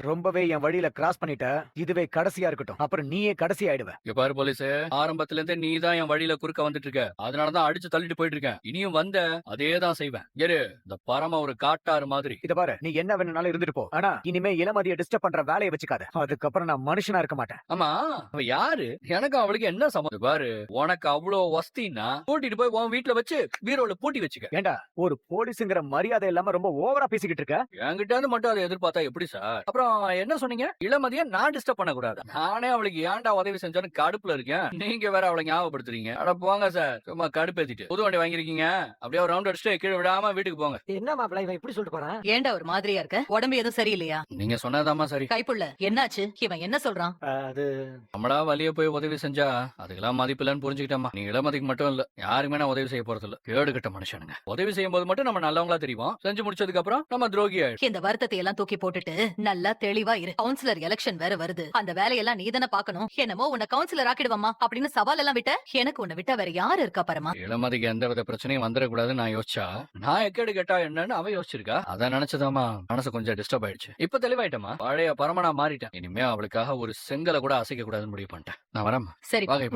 ரொம்பவே என் வழியில கிராஸ் பண்ணிட்ட. இதுவே கடைசியா இருக்கட்டும். அப்புறம் நீயே கடைசி ஆயிடுவ. இங்க பாரு போலீஸ், ஆரம்பத்துல இருந்தே நீ தான் என் வழியில குறுக்க வந்துட்டு இருக்க. அதனாலதான் அடிச்சு தள்ளிட்டு போயிட்டு இருக்கேன். இனியும் வந்த அதே தான் செய்வேன். ஏறு, இந்த பரம ஒரு காட்டாறு மாதிரி. இத பாரு, நீ என்ன வேணும்னாலும் இருந்துட்டு போ. ஆனா இனிமே இளமதிய டிஸ்டர்ப் பண்ற வேலையை வச்சுக்காத. அதுக்கப்புறம் நான் மனுஷனா இருக்க மாட்டேன். ஆமா, அவ யாரு? எனக்கு அவளுக்கு என்ன சம்மந்தம்? பாரு, உனக்கு அவ்வளோ வஸ்தின்னா கூட்டிட்டு போய் உன் வீட்டுல வச்சு பீரோல பூட்டி வச்சுக்க. ஏண்டா, ஒரு போலீஸுங்கிற மரியாதை இல்லாம ரொம்ப ஓவரா பேசிக்கிட்டு இருக்க. என்கிட்ட இருந்து மட்டும் அதை எதிர்பார்த்தா எப்படி சார்? அப்புறம் என்ன சொன்னீங்க? இளமதிய நான் டிஸ்டர்ப் பண்ண கூடாது. நானே அவளுக்கு ஏன்டா உதவி செஞ்சாலும் கடுப்புல இருக்கேன். நீங்க வேற அவளை ஞாபகப்படுத்துறீங்க. அட போங்க சார், சும்மா கடுப்பேத்திட்டு. புது வண்டி வாங்கிருக்கீங்க, அப்படியே ஒரு ரவுண்ட் அடிச்சுட்டு கீழே விடாம வீட்டுக்கு போங்க. என்ன மாப்பிள்ள இவன் இப்படி சொல்லிட்டு போறான்? ஏன்டா ஒரு மாதிரியா இருக்க? உடம்பு எதுவும் சரியில்லையா? நீங்க சொன்னதாமா சரி. கைப்புள்ள என்னாச்சு? இவன் என்ன சொல்றான்? அது நம்மளா வழிய போய் உதவி செஞ்சா அதுக்கெல்லாம் மதிப்பு இல்லன்னு புரிஞ்சுக்கிட்டமா. நீ இளமதிக்கு மட்டும் இல்ல, யாருமே நான் உதவி செய்ய போறது இல்ல. கேடு கட்ட மனுஷனுங்க. உதவி செய்யும் போது மட்டும் நம்ம நல்லவங்களா தெரியும், செஞ்சு முடிச்சதுக்கு அப்புறம் நம்ம துரோகி ஆயிடும். இந்த வருத்தத்தை எல்லாம் தூக்கி போட்டுட்டு நல்லா தெளிவா இரு. கவுன்சிலர் எலெக்ஷன் வேற வருது. அந்த வேலையெல்லாம் நீ தானே பாக்கணும். என்னமோ உன்னை கவுன்சிலர் ஆக்கிடுவாமா அப்படின்னு சவால் எல்லாம் விட்ட. எனக்கு உன்னை விட்டா வேற யாரு இருக்கா பரமா? இளமதிக்கு எந்த வித பிரச்சனையும் வந்துடக்கூடாதுன்னு நான் யோசிச்சா, நான் எக்கேடு கேட்டா என்னன்னு அவ யோசிச்சிருக்கா. அதான் நினைச்சதாமா மனசு கொஞ்சம் டிஸ்டர்ப் ஆயிடுச்சு. இப்ப தெளிவாயிட்டமா, பழைய பரமனா மாறிட்டேன். இனிமே அவளுக்காக ஒரு செங்கலை கூட அசைக்க கூடாதுன்னு முடிவு பண்ணிட்டேன். நான் வரேன். சரி. வாங்க.